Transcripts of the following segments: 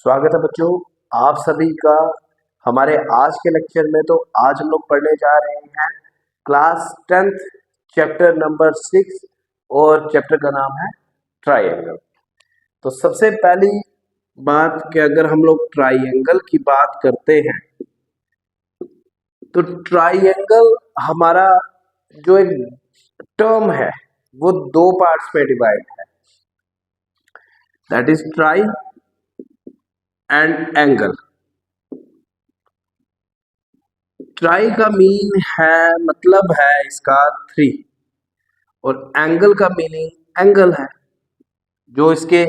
स्वागत है बच्चों आप सभी का हमारे आज के लेक्चर में। तो आज हम लोग पढ़ने जा रहे हैं क्लास 10th चैप्टर नंबर 6 और चैप्टर का नाम है ट्राइंगल। तो सबसे पहली बात कि अगर हम लोग ट्राइंगल की बात करते हैं तो ट्राइंगल हमारा जो एक टर्म है वो दो पार्ट्स में डिवाइड है, that is try and angle. Try का मीन है मतलब है इसका 3 और एंगल का मीनिंग एंगल है। जो इसके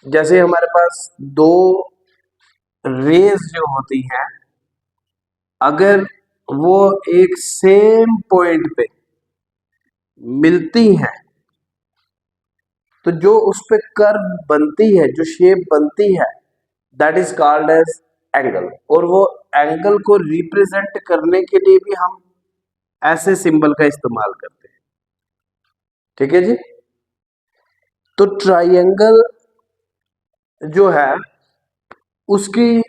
जैसे हमारे पास दो रेज जो होती हैं, अगर वो एक सेम पॉइंट पे मिलती हैं तो जो उस पे कर्व बनती है, जो शेप बनती है, that is called as angle. और वो एंगल को रिप्रेजेंट करने के लिए भी हम ऐसे सिंबल का इस्तेमाल करते हैं। ठीक है जी। तो ट्राइंगल जो है उसकी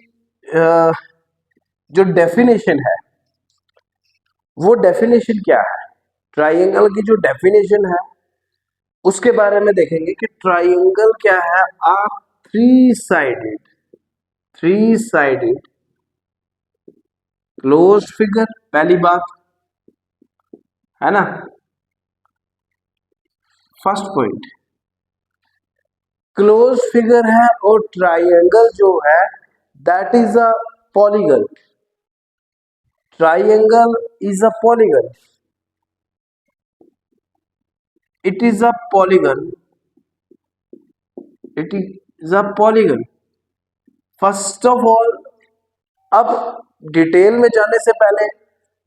जो डेफिनेशन है वो डेफिनेशन क्या है, ट्राइंगल की जो डेफिनेशन है उसके बारे में देखेंगे कि ट्राइंगल क्या है। आ थ्री साइडेड क्लोज्ड फिगर, पहली बात है ना। फर्स्ट पॉइंट क्लोज फिगर है और ट्राइंगल जो है that is a polygon. Triangle is a polygon, it is a polygon, it is a polygon। First of all, अब डिटेल में जाने से पहले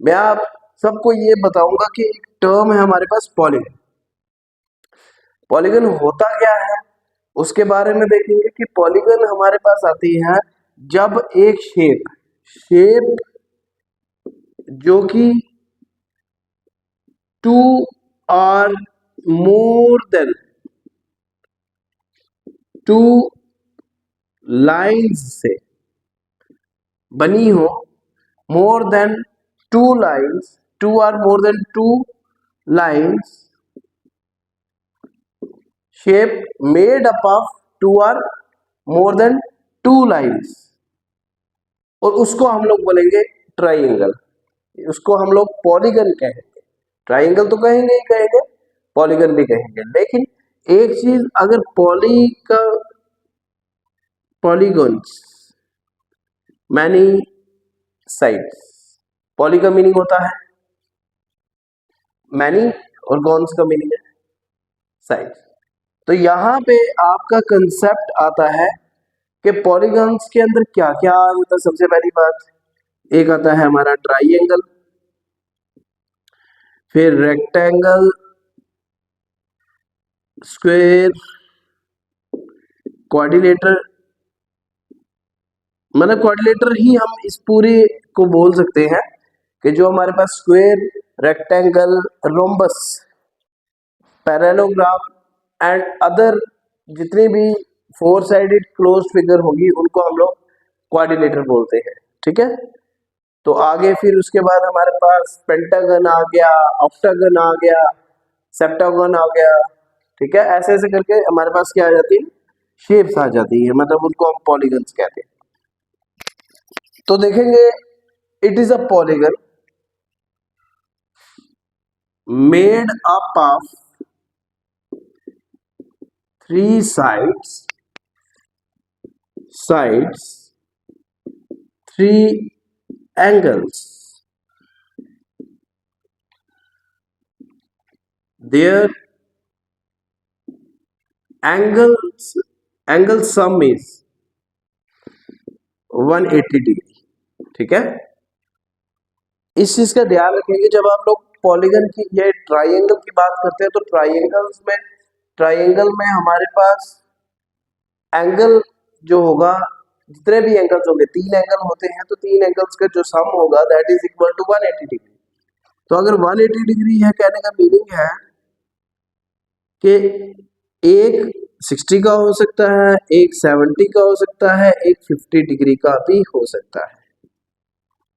मैं आप सबको ये बताऊंगा कि एक टर्म है हमारे पास पॉलीगन। पॉलीगन होता क्या है उसके बारे में देखेंगे कि पॉलीगन हमारे पास आती है जब एक शेप जो कि 2 और मोर देन 2 लाइंस से बनी हो, मोर देन 2 लाइंस, 2 और more than 2 lines, shape made up of 2 और मोर देन 2 लाइंस, और उसको हम लोग बोलेंगे ट्राइंगल। उसको हम लोग पॉलीगन कहेंगे। ट्राइंगल तो कहेंगे ही कहेंगे, पॉलीगन भी कहेंगे। लेकिन एक चीज, अगर पॉलीगॉन्स मैनी साइड्स, पॉली का मीनिंग होता है मैनी और गॉन्स का मीनिंग है साइड्स। तो यहां पे आपका कंसेप्ट आता है कि पॉलीगॉन्स के अंदर क्या क्या आ जाता है। सबसे पहली बात, एक आता है हमारा ट्राइंगल, फिर रेक्टेंगल, स्क्वायर, क्वाड्रिलेटर। मतलब क्वाड्रिलेटर ही हम इस पूरे को बोल सकते हैं कि जो हमारे पास square, rectangle, rhombus, parallelogram and other जितनी भी 4 साइडेड क्लोज फिगर होगी उनको हम लोग क्वाड्रिलेटर बोलते हैं। ठीक है। तो आगे फिर उसके बाद हमारे पास पेंटागन आ गया, ऑक्टागन आ गया, सेप्टागन आ गया। ठीक है। ऐसे ऐसे करके हमारे पास क्या आ जाती है, शेप्स आ जाती है, मतलब उनको हम पॉलीगन्स कहते हैं। तो देखेंगे, it is a polygon made up of 3 sides, 3 angles. Their angle sum is 180 degree. ठीक है। इस चीज का ध्यान रखेंगे जब आप लोग पॉलीगन की या ट्राइंगल की बात करते हैं तो ट्राइंगल में हमारे पास एंगल जो होगा, जितने भी एंगल्स होंगे, 3 एंगल होते हैं, तो 3 एंगल्स का जो सम होगा that is equal to 180 degree. तो अगर 180 डिग्री है, कहने का मीनिंग है कि एक 60 का हो सकता है, एक 70 का हो सकता है, एक 50 डिग्री का भी हो सकता है।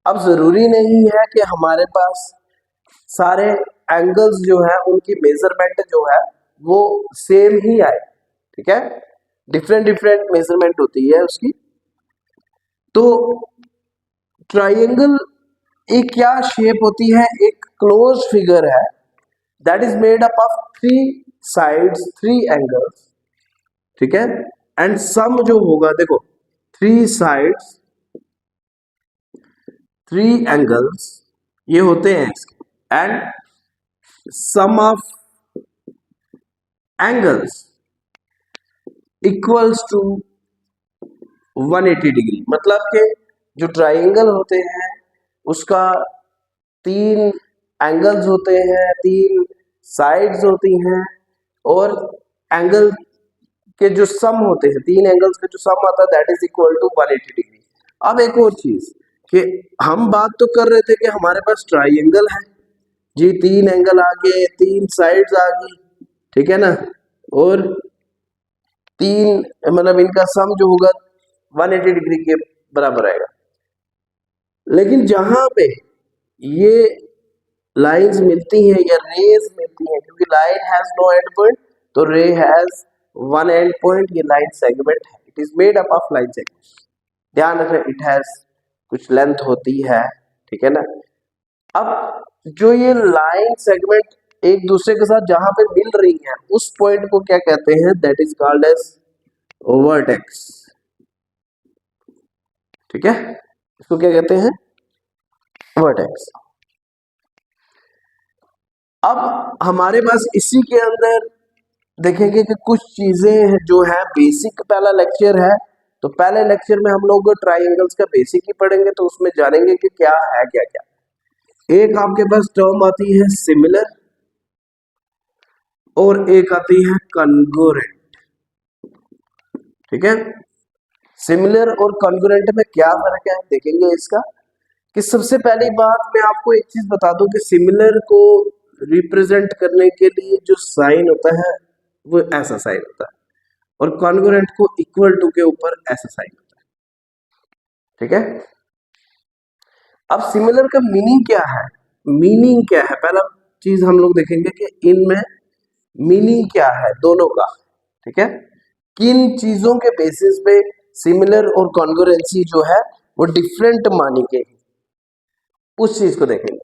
अब जरूरी नहीं है कि हमारे पास सारे एंगल्स जो है उनकी मेजरमेंट जो है वो सेम ही आए, ठीक है, डिफरेंट डिफरेंट मेजरमेंट होती है उसकी। तो ट्राइंगल एक क्या शेप होती है, एक क्लोज फिगर है that is made up of three sides, three angles, ठीक है, एंड सम जो होगा देखो, थ्री साइड्स, थ्री एंगल्स ये होते हैं इसके, and sum of angles equals to 180 degree. मतलब कि जो ट्राइंगल होते हैं उसका तीन एंगल्स होते हैं, तीन साइड्स होती हैं, और एंगल के जो सम होते हैं, तीन एंगल्स का जो सम आता है that is equal to 180 degree. अब एक और चीज कि हम बात तो कर रहे थे कि हमारे पास ट्राइंगल है जी, तीन एंगल आ गए, तीन साइड्स आ गई, ठीक है ना, और तीन मतलब इनका सम जो होगा 180 डिग्री के बराबर आएगा। लेकिन जहां पे ये लाइंस मिलती हैं या रेज मिलती हैं, क्योंकि line has no end point तो ray has one end point, ये लाइन सेगमेंट है, it is made up of line segment, ध्यान रखें, इट हैज कुछ लेंथ होती है, ठीक है ना। अब जो ये लाइन सेगमेंट एक दूसरे के साथ जहां पे मिल रही है उस पॉइंट को क्या कहते हैं, that is called as vertex, ठीक है, इसको क्या कहते हैं, वर्टेक्स। अब हमारे पास इसी के अंदर देखेंगे कि कुछ चीजें जो है बेसिक, पहला लेक्चर है तो पहले लेक्चर में हम लोग ट्राइंगल्स का बेसिक ही पढ़ेंगे, तो उसमें जानेंगे कि क्या है क्या क्या। एक आपके पास टर्म आती है सिमिलर और एक आती है कॉन्ग्रुएंट, ठीक है। सिमिलर और कॉन्ग्रुएंट में क्या फर्क है देखेंगे इसका, कि सबसे पहली बात मैं आपको एक चीज बता दूं कि सिमिलर को रिप्रेजेंट करने के लिए जो साइन होता है वो ऐसा साइन होता है, और कॉन्ग्रुएंट को इक्वल टू के ऊपर ऐसा साइन होता है, ठीक है। अब सिमिलर का मीनिंग क्या है, मीनिंग क्या है, पहला चीज हम लोग देखेंगे कि इनमें मीनिंग क्या है दोनों का, ठीक है, किन चीजों के बेसिस पे सिमिलर और कॉन्ग्रुएंसी जो है वो डिफरेंट मानी गई, उस चीज को देखेंगे।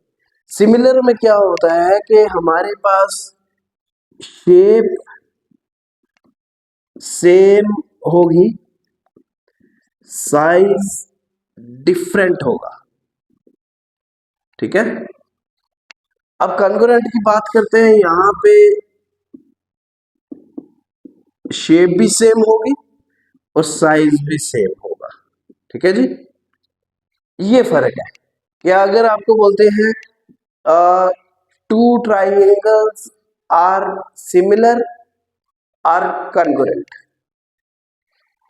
सिमिलर में क्या होता है कि हमारे पास शेप सेम होगी, साइज डिफरेंट होगा, ठीक है। अब कॉन्ग्रुएंट की बात करते हैं, यहां पे शेप भी सेम होगी और साइज भी सेम होगा, ठीक है जी। ये फर्क है कि अगर आपको बोलते हैं two triangles are similar are congruent.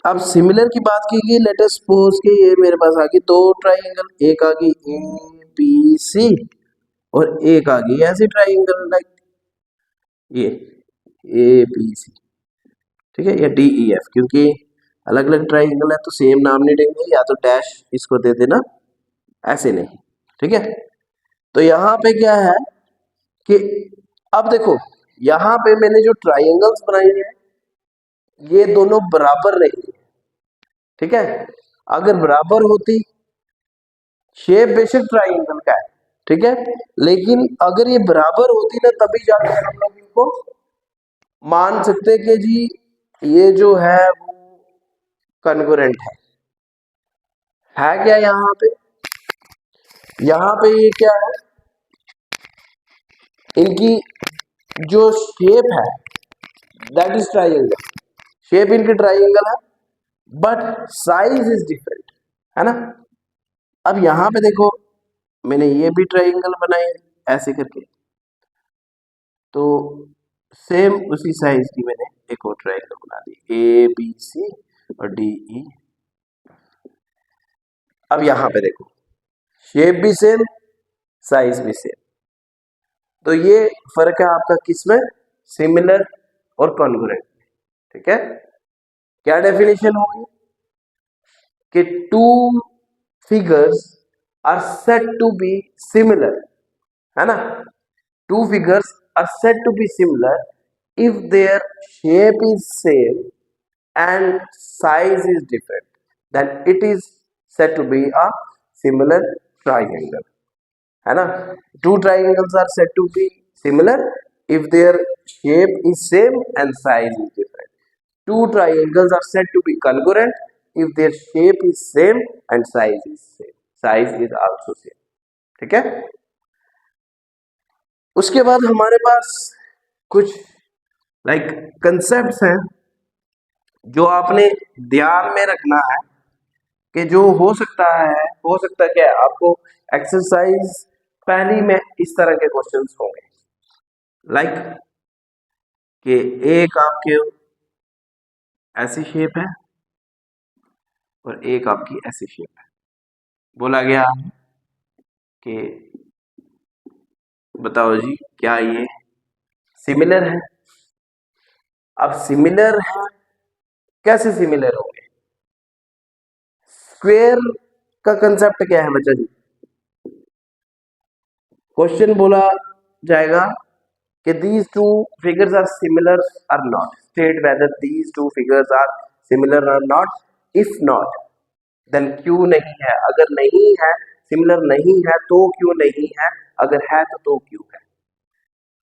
अब सिमिलर की बात की गई, लेट अस सपोज कि ये मेरे पास आ गई दो ट्राइंगल, एक आ गई ए बी सी और एक आ गई ऐसी ट्राइंगल लाइक ये ए बी सी, ठीक है, या डी ई एफ, क्योंकि अलग अलग ट्राइंगल है तो सेम नाम नहीं देंगे, या तो डैश इसको दे देना, ऐसे नहीं, ठीक है। तो यहाँ पे क्या है कि अब देखो यहाँ पे मैंने जो ट्राइंगल्स बनाई है ये दोनों बराबर नहीं है, ठीक है। अगर बराबर होती, शेप बेशक ट्राइंगल का है, ठीक है, लेकिन अगर ये बराबर होती ना तभी जाकर हम लोग इनको मान सकते कि जी ये जो है वो कॉन्ग्रुएंट है क्या। यहाँ पे ये क्या है, इनकी जो शेप है दैट इज ट्राइंगल, शेप इनकी ट्राइंगल है बट साइज इज डिफरेंट, है ना। अब यहाँ पे देखो मैंने ये भी ट्राइंगल बनाई ऐसे करके, तो सेम उसी साइज की मैंने एक और ट्राइंगल बना दी ए बी सी और डी ई। अब यहाँ पे देखो शेप भी सेम साइज भी सेम, तो ये फर्क है आपका किसमें, सिमिलर और कॉन्ग्रुएंट। ठीक है, क्या डेफिनेशन होगी कि two figures are said to be similar, है ना, two figures are said to be similar if their shape is same and size is different, then it is said to be a similar triangle, है ना। Two triangles are said to be similar if their shape is same and size is different. Two triangles are said to be congruent if their shape is same and size is same. Size is also same. ठीक है, उसके बाद हमारे पास कुछ concepts हैं जो आपने ध्यान में रखना है कि जो हो सकता है क्या आपको एक्सरसाइज पहली में इस तरह के क्वेश्चंस होंगे, कि एक आपके ऐसी शेप है और एक आपकी ऐसी शेप है, बोला गया है कि बताओ जी क्या ये सिमिलर है। अब सिमिलर है, कैसे सिमिलर होंगे? स्क्वायर का कंसेप्ट क्या है बच्चा जी? क्वेश्चन बोला जाएगा कि these two figures are similar or not, state whether these two figures are similar or not, if not then क्यों नहीं है, अगर नहीं है सिमिलर नहीं है तो क्यों नहीं है, अगर है तो क्यों है।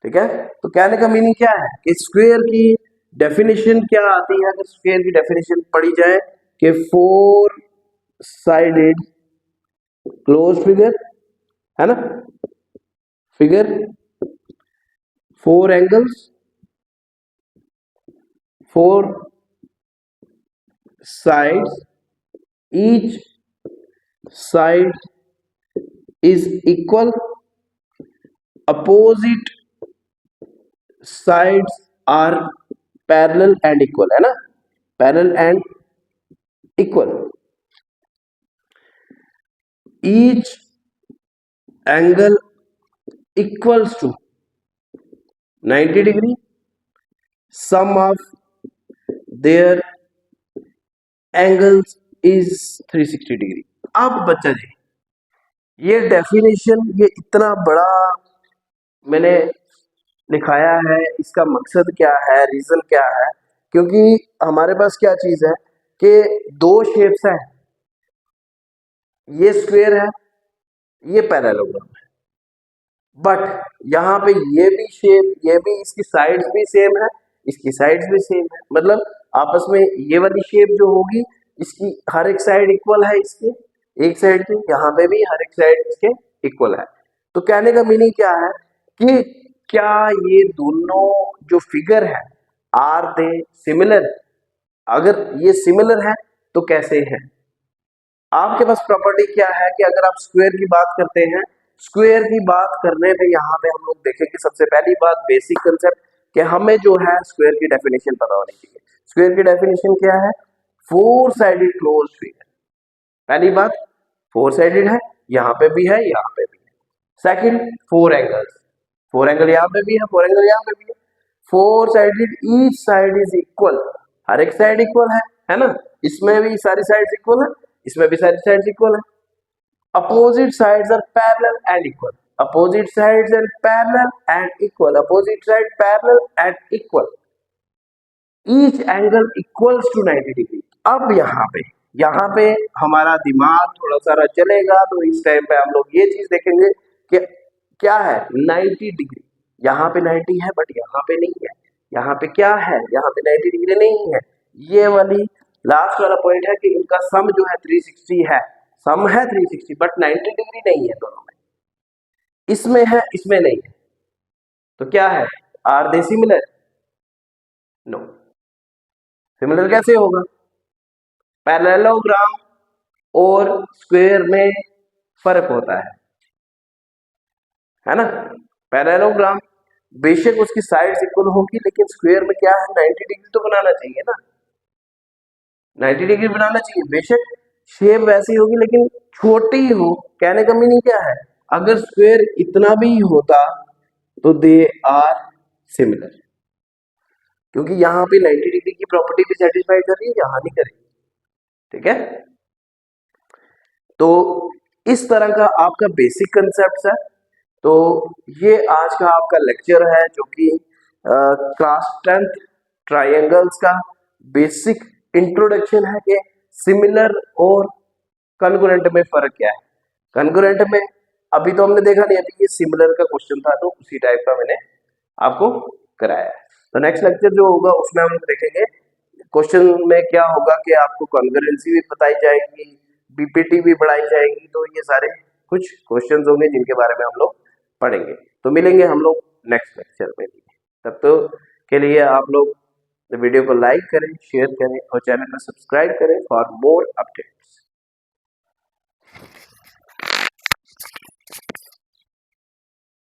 ठीक है, तो कहने का मीनिंग क्या है कि स्क्वायर की डेफिनेशन क्या आती है? अगर स्क्वायर की डेफिनेशन पढ़ी जाए कि फोर साइडेड क्लोज फिगर, है ना, figure four angles, four sides, each side is equal, opposite sides are parallel and equal, है ना, parallel and equal, each angle equals to 90 degree, sum of their angles is 360 degree. अब बच्चा जी ये definition, ये इतना बड़ा मैंने लिखाया है, इसका मकसद क्या है, रीजन क्या है? क्योंकि हमारे पास क्या चीज है कि दो शेप्स हैं, ये स्क्वायर है, ये पैरेललोग्राम है, बट यहाँ पे ये भी शेप, ये भी, इसकी साइड्स भी सेम है, इसकी साइड्स भी सेम है, मतलब आपस में ये वाली शेप जो होगी इसकी हर एक साइड इक्वल है, इसके एक साइड की, यहाँ पे भी हर एक साइड इसके इक्वल है। तो कहने का मीनिंग क्या है कि क्या ये दोनों जो फिगर है आर दे सिमिलर? अगर ये सिमिलर है तो कैसे है? आपके पास प्रॉपर्टी क्या है कि अगर आप स्क्वायर की बात करते हैं, स्क्वायर की बात करने पे यहाँ पे हम लोग देखेंगे सबसे पहली बात बेसिक कंसेप्ट कि हमें जो है स्क्वायर की डेफिनेशन पता होनी चाहिए। स्क्वायर की डेफिनेशन क्या है? Four sided close figure. पहली बात फोर साइडेड है, यहाँ पे भी है, यहाँ पे भी है। Second four angles, four angle यहाँ पे भी है, फोर एंगल यहाँ पे भी है। Four sided, each side is equal, हर एक साइड इक्वल है ना, इसमें भी सारी साइड्स इक्वल है, इसमें भी सारी साइड्स इक्वल है। Opposite sides are parallel and equal. Opposite sides are parallel and equal. Opposite side parallel and equal. Each angle equals to 90 degree. अब यहाँ पे हमारा दिमाग थोड़ा सा चलेगा, तो इस टाइम पे हम लोग ये चीज देखेंगे कि क्या है 90 डिग्री। यहाँ पे 90 है बट यहाँ पे नहीं है, यहाँ पे क्या है, यहाँ पे 90 डिग्री नहीं है। ये वाली लास्ट वाला पॉइंट है कि इनका सम जो है 360 है, सम है 360 बट 90 डिग्री नहीं है दोनों में, इसमें है इसमें नहीं है। तो क्या है, are they similar? No. Similar कैसे होगा? पैरेललोग्राम और स्क्वायर में फर्क होता है ना। पैरेललोग्राम बेशक उसकी साइड्स इक्वल होगी, लेकिन स्क्वायर में क्या है 90 डिग्री तो बनाना चाहिए ना, 90 डिग्री बनाना चाहिए। बेशक शेप वैसी होगी लेकिन छोटी हो। कहने का मीनिंग क्या है, अगर स्क्वायर इतना भी होता तो दे आर सिमिलर। क्योंकि यहाँ पे 90 डिग्री की प्रॉपर्टी भी सेटिस्फाई कर रही है, यहाँ नहीं करेगी। ठीक है, तो इस तरह का आपका बेसिक कंसेप्ट है। तो ये आज का आपका लेक्चर है जो कि क्लास 10th ट्रायंगल्स का बेसिक इंट्रोडक्शन है कि सिमिलर और कॉन्ग्रुएंट में फर्क क्या है। कॉन्ग्रुएंट में अभी तो हमने देखा नहीं, अभी ये सिमिलर का क्वेश्चन था तो उसी टाइप का मैंने आपको कराया है। तो नेक्स्ट लेक्चर जो होगा उसमें हम देखेंगे क्वेश्चन में क्या होगा कि आपको कॉन्ग्रुएंसी भी बताई जाएगी, बीपीटी भी बढ़ाई जाएगी। तो ये सारे कुछ क्वेश्चंस होंगे जिनके बारे में हम लोग पढ़ेंगे। तो मिलेंगे हम लोग नेक्स्ट लेक्चर में भी। तब तो के लिए आप लोग वीडियो को लाइक करें, शेयर करें और चैनल को सब्सक्राइब करें फॉर मोर अपडेट्स।